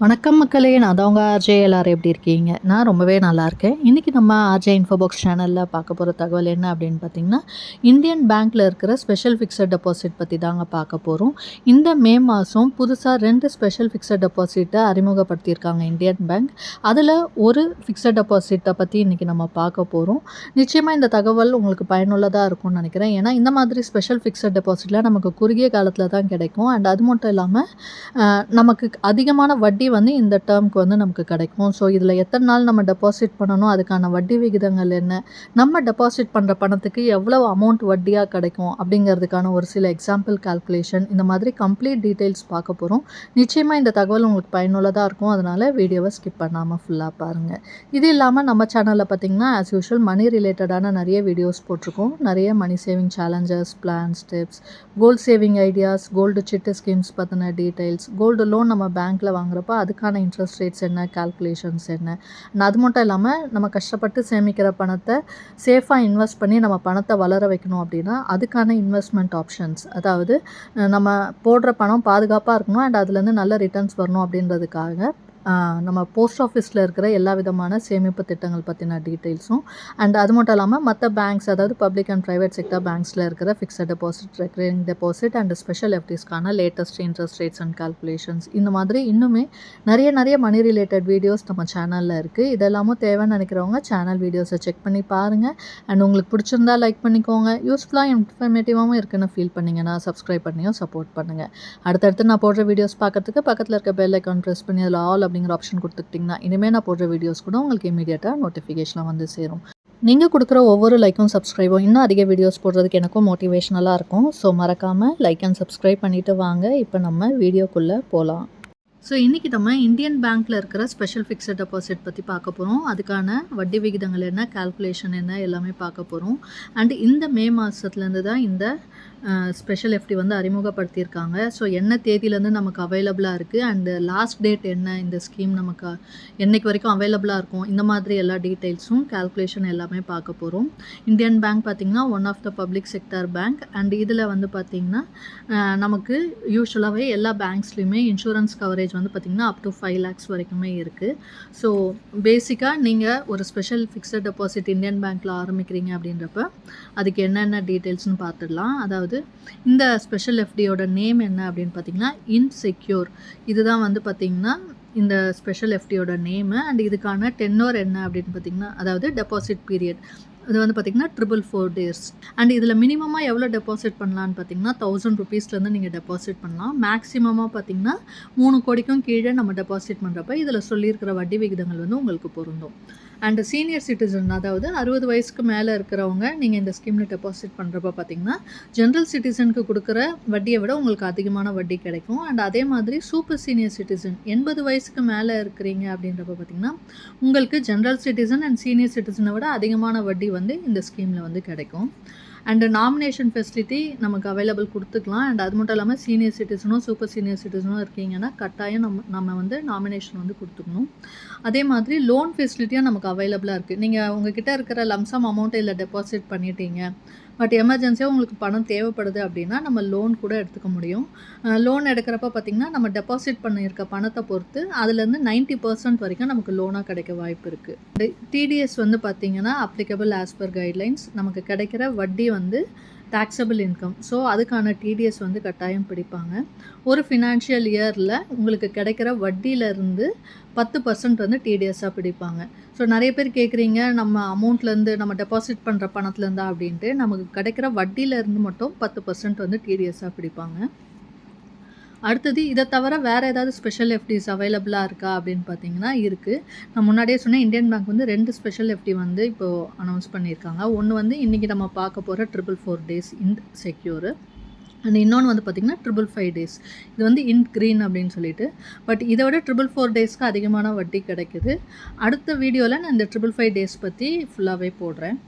வணக்கம் மக்களே, நான் தான் உங்கள் ஆர்ஜே. எல்லோரும் எப்படி இருக்கீங்க? நான் ரொம்பவே நல்லாயிருக்கேன். இன்றைக்கி நம்ம ஆர்ஜே இன்ஃபோபாக்ஸ் சேனலில் பார்க்க போகிற தகவல் என்ன அப்படின்னு பார்த்திங்கன்னா, இந்தியன் பேங்க்கில் இருக்கிற ஸ்பெஷல் ஃபிக்ஸட் டெபாசிட் பற்றி தாங்க பார்க்க போகிறோம். இந்த மே மாதம் புதுசாக 2 ஸ்பெஷல் ஃபிக்ஸட் டெபாசிட்டை அறிமுகப்படுத்தியிருக்காங்க இந்தியன் பேங்க். அதில் ஒரு ஃபிக்ஸட் டெபாசிட்டை பற்றி இன்றைக்கி நம்ம பார்க்க போகிறோம். நிச்சயமாக இந்த தகவல் உங்களுக்கு பயனுள்ளதாக இருக்கும்னு நினைக்கிறேன். ஏன்னா இந்த மாதிரி ஸ்பெஷல் ஃபிக்ஸட் டெபாசிட்டில் நமக்கு குறுகிய காலத்தில் தான் கிடைக்கும். அண்ட் அது மட்டும் இல்லாமல் நமக்கு அதிகமான வட்டி வந்து இந்த டேர்முக்கு வந்து நமக்கு கிடைக்கும். ஸோ இதில் எத்தனை நாள் நம்ம டெபாசிட் பண்ணணும், அதுக்கான வட்டி விகிதங்கள் என்ன, நம்ம டெபாசிட் பண்ணுற பணத்துக்கு எவ்வளோ அமௌண்ட் வட்டியாக கிடைக்கும் அப்படிங்கிறதுக்கான ஒரு சில எக்ஸாம்பிள் கால்குலேஷன், இந்த மாதிரி கம்ப்ளீட் டீட்டெயில்ஸ் பார்க்க போகிறோம். நிச்சயமாக இந்த தகவல் உங்களுக்கு பயனுள்ளதாக இருக்கும். அதனால் வீடியோவை ஸ்கிப் பண்ணாமல் ஃபுல்லாக பாருங்கள். இது இல்லாமல் நம்ம சேனலில் பார்த்திங்கன்னா ஆஸ் யூஷுவல் மணி ரிலேட்டடான நிறைய வீடியோஸ் போட்டிருக்கோம். நிறைய money saving challenges, plans, tips, gold saving ideas, gold chit schemes பற்றின டீட்டெயில்ஸ், கோல்டு லோன் நம்ம பேங்க்கில் வாங்குறப்ப அதுக்கான இன்ட்ரெஸ்ட் ரேட்ஸ் என்ன, கால்குலேஷன்ஸ் என்ன, அது மட்டும் இல்லாமல் நம்ம கஷ்டப்பட்டு சேமிக்கிற பணத்தை சேஃபாக இன்வெஸ்ட் பண்ணி நம்ம பணத்தை வளர வைக்கணும் அப்படின்னா அதுக்கான இன்வெஸ்ட்மெண்ட் ஆப்ஷன்ஸ், அதாவது நம்ம போடுற பணம் பாதுகாப்பாக இருக்கணும் அண்ட் அதுலேருந்து நல்ல ரிட்டர்ன்ஸ் வரணும் அப்படின்றதுக்காக நம்ம போஸ்ட் ஆஃபீஸில் இருக்கிற எல்லா விதமான சேமிப்பு திட்டங்கள் பற்றின டீட்டெயில்ஸும் அண்ட் அது மட்டும் இல்லாமல் மற்ற பேங்க்ஸ், அதாவது பப்ளிக் அண்ட் ப்ரைவேட் செக்டர் பேங்க்ஸில் இருக்கிற fixed deposit, recurring deposit and special எஃப்டிஸ்க்கான latest interest rates and calculations, இந்த மாதிரி இன்னுமே நிறைய மணி ரிலேட்டட் வீடியோஸ் நம்ம சேனலில் இருக்குது. இதெல்லாமும் தேவைன்னு நினைக்கிறவங்க சேனல் வீடியோஸை செக் பண்ணி பாருங்கள். அண்ட் உங்களுக்கு பிடிச்சிருந்தா லைக் பண்ணிக்கோங்க. யூஸ்ஃபுல்லாக இன்ஃபர்மேட்டிவாகவும் இருக்குன்னு ஃபீல் பண்ணிங்கன்னா சப்ஸ்கிரைப் பண்ணியும் சப்போர்ட் பண்ணுங்கள். அடுத்தடுத்து நான் போடுற வீடியோஸ் பார்க்கறதுக்கு பக்கத்தில் இருக்க பெல் ஐக்கான் ப்ரெஸ் பண்ணி அதில் ஆல் அப்படிங்கிற ஆப்ஷன் கொடுத்துக்கிட்டிங்கன்னா இனிமேல் நான் போடுற வீடியோஸ் கூட உங்களுக்கு இமீடியட்டாக நோட்டிஃபிகேஷனாக வந்து சேரும். நீங்கள் கொடுக்குற ஒவ்வொரு லைக்கும் சப்ஸ்கிரைபும் இன்னும் அதிக வீடியோஸ் போடுறதுக்கு எனக்கும் மோட்டிவேஷ்னலாக இருக்கும். ஸோ மறக்காமல் லைக் அண்ட் சப்ஸ்கிரைப் பண்ணிவிட்டு வாங்க. இப்போ நம்ம வீடியோக்குள்ளே போகலாம். ஸோ இன்றைக்கி நம்ம இந்தியன் பேங்க்கில் இருக்கிற ஸ்பெஷல் ஃபிக்ஸட் டெபாசிட் பற்றி பார்க்க போகிறோம். அதுக்கான வட்டி விகிதங்கள் என்ன, கால்குலேஷன் என்ன, எல்லாமே பார்க்க போகிறோம். அண்ட் இந்த மே மாதத்துலேருந்து தான் இந்த ஸ்பெஷல் எஃப்டி வந்து அறிமுகப்படுத்தியிருக்காங்க. ஸோ என்ன தேதியிலேருந்து நமக்கு அவைலபிளாக இருக்குது அண்டு லாஸ்ட் டேட் என்ன, இந்த ஸ்கீம் நமக்கு என்றைக்கு வரைக்கும் அவைலபிளாக இருக்கும், இந்த மாதிரி எல்லா டீட்டெயில்ஸும் கால்குலேஷன் எல்லாமே பார்க்க போகிறோம். இந்தியன் பேங்க் பார்த்திங்கன்னா one of the public sector bank and இதில் வந்து பார்த்திங்கன்னா நமக்கு யூஸ்வலாகவே எல்லா பேங்க்ஸ்லேயுமே இன்சூரன்ஸ் கவரேஜ் வந்து பார்த்திங்கன்னா அப் டு 5 lakhs வரைக்குமே இருக்குது. ஸோ பேசிக்காக நீங்கள் ஒரு ஸ்பெஷல் ஃபிக்ஸட் டெபாசிட் இந்தியன் பேங்க்கில் ஆரம்பிக்கிறீங்க அப்படின்றப்ப அதுக்கு என்னென்ன டீட்டெயில்ஸ்னு பார்த்துடலாம். அதாவது இந்த ஸ்பெஷல் எஃப்டியோட நேம் என்ன அப்படின்னு பார்த்தீங்கன்னா இன்செக்யூர். இதுதான் வந்து பார்த்திங்கன்னா இந்த ஸ்பெஷல் எஃப்டியோட நேமு அண்ட் இதுக்கான டென்னோர் என்ன அப்படின்னு பார்த்திங்கன்னா, அதாவது டெபாசிட் பீரியட் இது வந்து பார்த்திங்கன்னா 444 days. அண்ட் இதில் மினிமமாக எவ்வளோ டெபாசிட் பண்ணலான்னு பார்த்தீங்கன்னா 1000 rupeesலேருந்து நீங்கள் டெபாசிட் பண்ணலாம். மேக்ஸிமமாக பார்த்திங்கன்னா 3 கோடிக்கும் கீழே நம்ம டெபாசிட் பண்ணுறப்ப இதில் சொல்லியிருக்கிற வட்டி விகிதங்கள் வந்து உங்களுக்கு பொருந்தும். அண்டு சீனியர் சிட்டிசன், அதாவது 60 வயசுக்கு மேலே இருக்கிறவங்க நீங்கள் இந்த ஸ்கீமில் டெபாசிட் பண்ணுறப்ப பார்த்திங்கன்னா ஜென்ரல் சிட்டிசனுக்கு கொடுக்குற வட்டியை விட உங்களுக்கு அதிகமான வட்டி கிடைக்கும். அண்ட் அதே மாதிரி சூப்பர் சீனியர் சிட்டிசன் 80 வயசுக்கு மேலே இருக்கிறீங்க அப்படின்றப்ப பார்த்திங்கன்னா உங்களுக்கு ஜென்ரல் சிட்டிசன் அண்ட் சீனியர் சிட்டிசனை விட அதிகமான வட்டி வந்து இந்த ஸ்கீமில் வந்து கிடைக்கும். அண்டு நாமினேஷன் ஃபெசிலிட்டி நமக்கு அவைலபிள் கொடுத்துக்கலாம். அண்ட் அது மட்டும் இல்லாமல் சீனியர் சிட்டிசனும் சூப்பர் சீனியர் சிட்டிசனும் இருக்கீங்கன்னா கட்டாயம் நம்ம வந்து நாமினேஷன் வந்து கொடுத்துக்கணும். அதே மாதிரி லோன் ஃபெசிலிட்டியாக நமக்கு அவைலபிளாக இருக்குது. நீங்கள் உங்ககிட்ட இருக்கிற லம்சம் அமௌண்ட்டை இதில் டெபாசிட் பண்ணிட்டீங்க, பட் எமர்ஜென்சியாக உங்களுக்கு பணம் தேவைப்படுது அப்படின்னா நம்ம லோன் கூட எடுத்துக்க முடியும். லோன் எடுக்கிறப்ப பார்த்திங்கன்னா நம்ம டெபாசிட் பண்ணியிருக்க பணத்தை பொறுத்து அதுலேருந்து 90% வரைக்கும் நமக்கு லோனாக கிடைக்க வாய்ப்பு இருக்குது. டிடிஎஸ் வந்து பார்த்திங்கன்னா அப்ளிகபிள் ஆஸ் பர் கைட்லைன்ஸ். நமக்கு கிடைக்கிற வட்டி வந்து டேக்ஸபிள் இன்கம். ஸோ அதுக்கான டிடிஎஸ் வந்து கட்டாயம் பிடிப்பாங்க. ஒரு ஃபினான்ஷியல் இயரில் உங்களுக்கு கிடைக்கிற வட்டியிலேருந்து 10% வந்து டிடிஎஸ்ஸாக பிடிப்பாங்க. ஸோ நிறைய பேர் கேட்குறீங்க நம்ம அமௌண்ட்லேருந்து நம்ம டெபாசிட் பண்ணுற பணத்துலேருந்தா அப்படின்ட்டு. நமக்கு கிடைக்கிற வட்டியிலேருந்து மட்டும் 10% வந்து டிடிஎஸ்ஸாக பிடிப்பாங்க. அடுத்தது இதை தவிர வேறு ஏதாவது ஸ்பெஷல் எஃப்டிஸ் அவைலபிளாக இருக்கா அப்படின்னு பார்த்தீங்கன்னா இருக்குது. நான் முன்னாடியே சொன்னேன் இந்தியன் பேங்க் வந்து 2 ஸ்பெஷல் எஃப்டி வந்து இப்போது அனௌன்ஸ் பண்ணியிருக்காங்க. ஒன்று வந்து இன்றைக்கி நம்ம பார்க்க போகிற 444 days இன் செக்யூரு அண்ட் இன்னொன்று வந்து பார்த்திங்கன்னா 555 days. இது வந்து இன் க்ரீன் அப்படின்னு சொல்லிட்டு. பட் இதை விட 444 daysக்கு அதிகமான வட்டி கிடைக்குது. அடுத்த வீடியோவில் நான் இந்த 555 days பற்றி ஃபுல்லாகவே போடுறேன்.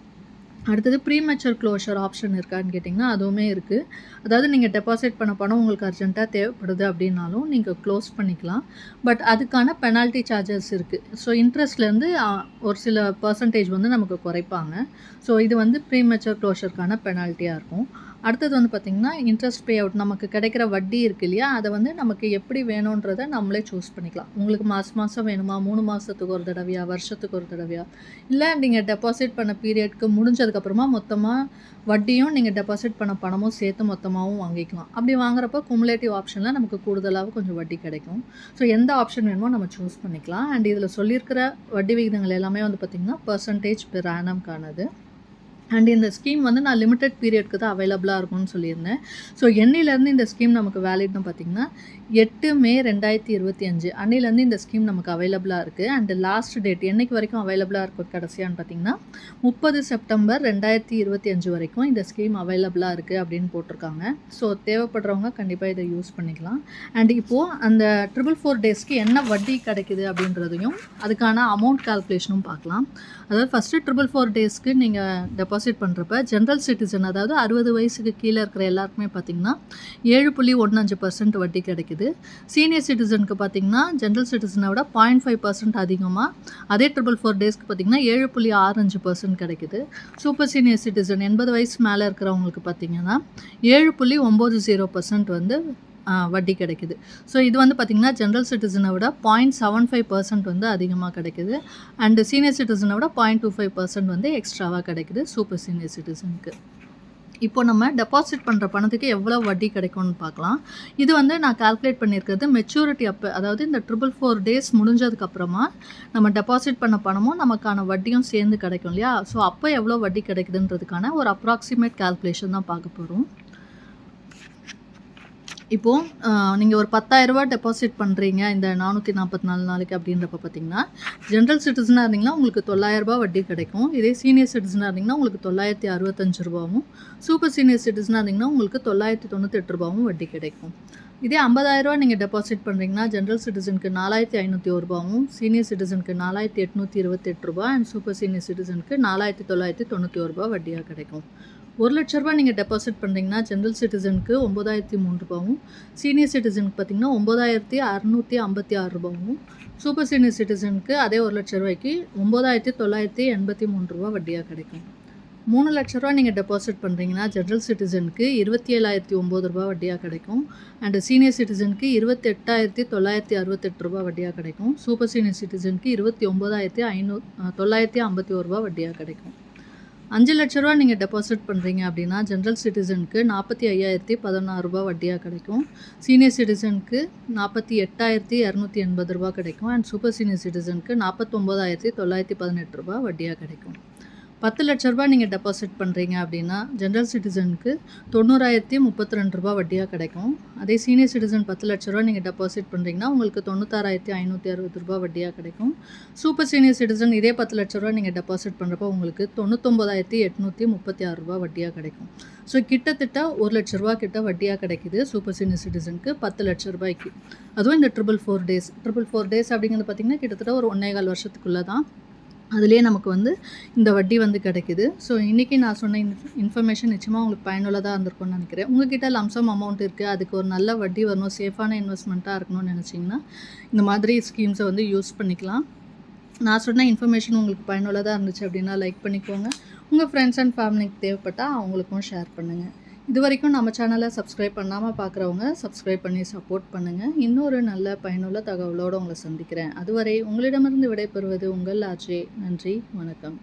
அடுத்தது ப்ரீமெச்சர் க்ளோஷர் ஆப்ஷன் இருக்கான்னு கேட்டிங்கன்னா அதுவுமே இருக்குது. அதாவது நீங்கள் டெபாசிட் பண்ண பணம் உங்களுக்கு அர்ஜென்ட்டாக தேவைப்படுது அப்படின்னாலும் நீங்கள் க்ளோஸ் பண்ணிக்கலாம். பட் அதுக்கான பெனால்ட்டி சார்ஜஸ் இருக்குது. ஸோ இன்ட்ரெஸ்ட்லேருந்து ஒரு சில பர்சன்டேஜ் வந்து நமக்கு குறைப்பாங்க. ஸோ இது வந்து ப்ரீமெச்சர் க்ளோஷருக்கான பெனால்ட்டியாக இருக்கும். அடுத்தது வந்து பார்த்திங்கன்னா இன்ட்ரெஸ்ட் பே அவுட், நமக்கு கிடைக்கிற வட்டி இருக்குது இல்லையா, அதை வந்து நமக்கு எப்படி வேணுன்றதை நம்மளே சூஸ் பண்ணிக்கலாம். உங்களுக்கு மாதம் மாதம் வேணுமா, 3 மாதத்துக்கு ஒரு தடவையா, வருஷத்துக்கு ஒரு தடவையா, இல்லை நீங்கள் டெபாசிட் பண்ண பீரியட்க்கு முடிஞ்சதுக்கப்புறமா மொத்தமாக வட்டியும் நீங்கள் டெபாசிட் பண்ண பணமும் சேர்த்து மொத்தமாகவும் வாங்கிக்கலாம். அப்படி வாங்குறப்போ குமுலேட்டிவ் ஆப்ஷனில் நமக்கு கூடுதலாக கொஞ்சம் வட்டி கிடைக்கும். ஸோ எந்த ஆப்ஷன் வேணுமோ நம்ம சூஸ் பண்ணிக்கலாம். அண்ட் இதில் சொல்லியிருக்கிற வட்டி விகிதங்கள் எல்லாமே வந்து பார்த்திங்கன்னா பெர்சன்டேஜ் பெர் ஆனம்கானது. அண்ட் இந்த ஸ்கீம் வந்து நான் லிமிட்டட் பீரியட்க்கு தான் அவைலபிளாக இருக்கும்னு சொல்லியிருந்தேன். ஸோ என்னையிலேருந்து இந்த ஸ்கீம் நமக்கு வேலிட்னு பார்த்திங்கன்னா 8 மே 2025 அன்னையிலேருந்து இந்த ஸ்கீம் நமக்கு அவைலபிளாக இருக்குது. அண்டு லாஸ்ட் டேட் என்றைக்கு வரைக்கும் அவைலபிளாக இருக்கும் கடைசியான்னு பார்த்திங்கன்னா 30 செப்டம்பர் 2025 வரைக்கும் இந்த ஸ்கீம் அவைலபிளாக இருக்குது அப்படின்னு போட்டிருக்காங்க. ஸோ தேவைப்படுறவங்க கண்டிப்பாக இதை யூஸ் பண்ணிக்கலாம். அண்ட் இப்போது அந்த 444 டேஸ்க்கு என்ன வட்டி கிடைக்குது அப்படின்றதையும் அதுக்கான அமௌண்ட் கால்குலேஷனும் பார்க்கலாம். அதாவது ஃபஸ்ட்டு 444 டேஸ்க்கு நீங்கள் டெபாசிட் பண்ணுறப்ப ஜென்ரல் சிட்டிசன், அதாவது 60 வயசுக்கு கீழே இருக்கிற எல்லாருக்குமே பார்த்திங்கன்னா 7.15% வட்டி கிடைக்குது. சீனியர் சிட்டிசனுக்கு பார்த்திங்கன்னா ஜென்ரல் சிட்டிசனை விட 0.5% அதிகமாக, அதே 444 டேஸ்க்கு பார்த்திங்கன்னா 7.65% கிடைக்குது. சூப்பர் சீனியர் சிட்டிசன் 80 வயசு மேலே இருக்கிறவங்களுக்கு பார்த்திங்கன்னா 7.90% வந்து வட்டி கிடைக்குது. ஸோ இது வந்து பார்த்திங்கன்னா ஜென்ரல் சிட்டிசனை விட 0.75% வந்து அதிகமாக கிடைக்குது. அண்டு சீனியர் சிட்டிசனை விட 0.25% வந்து எக்ஸ்ட்ராவாக கிடைக்குது சூப்பர் சீனியர் சிட்டிசனுக்கு. இப்போ நம்ம டெபாசிட் பண்ணுற பணத்துக்கு எவ்வளோ வட்டி கிடைக்கும்னு பார்க்கலாம். இது வந்து நான் கால்குலேட் பண்ணியிருக்கிறது மெச்சூரிட்டி அப்போ, அதாவது இந்த 444 டேஸ் முடிஞ்சதுக்கப்புறமா நம்ம டெபாசிட் பண்ண பணமும் நமக்கான வட்டியும் சேர்ந்து கிடைக்கும் இல்லையா. ஸோ அப்போ எவ்வளோ வட்டி கிடைக்குதுன்றதுக்கான ஒரு அப்ராக்சிமேட் கால்குலேஷன் தான் பார்க்க போகிறோம். இப்போது நீங்கள் ஒரு 10,000 டெபாசிட் பண்ணுறீங்க இந்த 444 நாளைக்கு அப்படின்றப்ப பார்த்திங்கன்னா, ஜென்ரல் சிட்டிசனாக இருந்தீங்கன்னா உங்களுக்கு 900 வட்டி கிடைக்கும். இதே சீனியர் சிட்டிசனாக இருந்தீங்கன்னா உங்களுக்கு 965 சூப்பர் சீனியர் சிட்டிசனாக இருந்தீங்கன்னா உங்களுக்கு 998 வட்டி கிடைக்கும். இதே 50,000 நீங்கள் டெபாசிட் பண்ணுறீங்கன்னா ஜென்ரல் சிட்டிசனுக்கு 4,501 சீனியர் சிட்டிசனுக்கு 4,828 அண்ட் சூப்பர் சீனியர் சிட்டிசனுக்கு 4,991 வட்டியாக கிடைக்கும். 1,00,000 நீங்கள் டெபாசிட் பண்ணுறீங்கன்னா ஜென்ரல் சிட்டிசனுக்கு 9,003 சீனியர் சிட்டிசனுக்கு பார்த்திங்கன்னா 9,656 சூப்பர் சீனியர் சிட்டிசனுக்கு அதே 1,00,000க்கு 9,983 வட்டியாக கிடைக்கும். 3,00,000 நீங்கள் டெபாசிட் பண்ணுறீங்கன்னா ஜென்ரல் சிட்டிசனுக்கு 27,009 வட்டியாக கிடைக்கும். அண்டு சீனியர் சிட்டிசனுக்கு 28,968 வட்டியாக கிடைக்கும். சூப்பர் சீனியர் சிட்டிசனுக்கு 29,951 வட்டியாக கிடைக்கும். 5,00,000 நீங்கள் டெபாசிட் பண்ணுறீங்க அப்படின்னா ஜென்ரல் சிட்டிசனுக்கு 45,016 வட்டியாக கிடைக்கும். சீனியர் சிட்டிசனுக்கு 48,280 கிடைக்கும். அண்ட் சூப்பர் சீனியர் சிட்டிசனுக்கு 49,918 வட்டியாக கிடைக்கும். 10,00,000 நீங்கள் டெபாசிட் பண்ணுறீங்க அப்படின்னா ஜென்ரல் சிட்டிசனுக்கு 90,032 வட்டியாக கிடைக்கும். அதே சீனியர் சிட்டிசன் 10,00,000 நீங்கள் டெபாசிட் பண்ணுறீங்கன்னா உங்களுக்கு 96,560 வட்டியாக கிடைக்கும். சூப்பர் சீனியர் சிட்டிசன் இதே 10,00,000 நீங்கள் டெபாசிட் பண்ணுறப்போ உங்களுக்கு 99,836 வட்டியாக கிடைக்கும். ஸோ கிட்டத்தட்ட 1,00,000 கிட்ட வட்டியாக கிடைக்குது சூப்பர் சீனியர் சிட்டிசனுக்கு 10,00,000. அதுவும் இந்த 444 டேஸ் அப்படிங்கிறது பார்த்திங்கன்னா கிட்டத்தட்ட ஒரு 1.25 வருஷத்துக்குள்ளே தான். அதுலேயே நமக்கு வந்து இந்த வட்டி வந்து கிடைக்குது. ஸோ இன்றைக்கி நான் சொன்ன இன்ஃபர்மேஷன் நிச்சயமாக உங்களுக்கு பயனுள்ளதாக இருந்திருக்கும்னு நினைக்கிறேன். உங்கள்கிட்ட லம்சம் அமௌண்ட் இருக்குது, அதுக்கு ஒரு நல்ல வட்டி வரணும், சேஃபான இன்வெஸ்ட்மெண்ட்டாக இருக்கணும்னு நினச்சிங்கன்னா இந்த மாதிரி ஸ்கீம்ஸை வந்து யூஸ் பண்ணிக்கலாம். நான் சொன்ன இன்ஃபர்மேஷன் உங்களுக்கு பயனுள்ளதாக இருந்துச்சு அப்படின்னா லைக் பண்ணிக்கோங்க. உங்கள் ஃப்ரெண்ட்ஸ் அண்ட் ஃபேமிலிக்கு தேவைப்பட்டால் அவங்களுக்கும் ஷேர் பண்ணுங்கள். இது வரைக்கும் நம்ம சேனலை சப்ஸ்கிரைப் பண்ணாமல் பார்க்குறவங்க சப்ஸ்கிரைப் பண்ணி சப்போர்ட் பண்ணுங்கள். இன்னொரு நல்ல பயனுள்ள தகவலோடு உங்களை சந்திக்கிறேன். அதுவரை உங்களிடமிருந்து விடைபெறுவது உங்கள் ஆர்ஜே. நன்றி, வணக்கம்.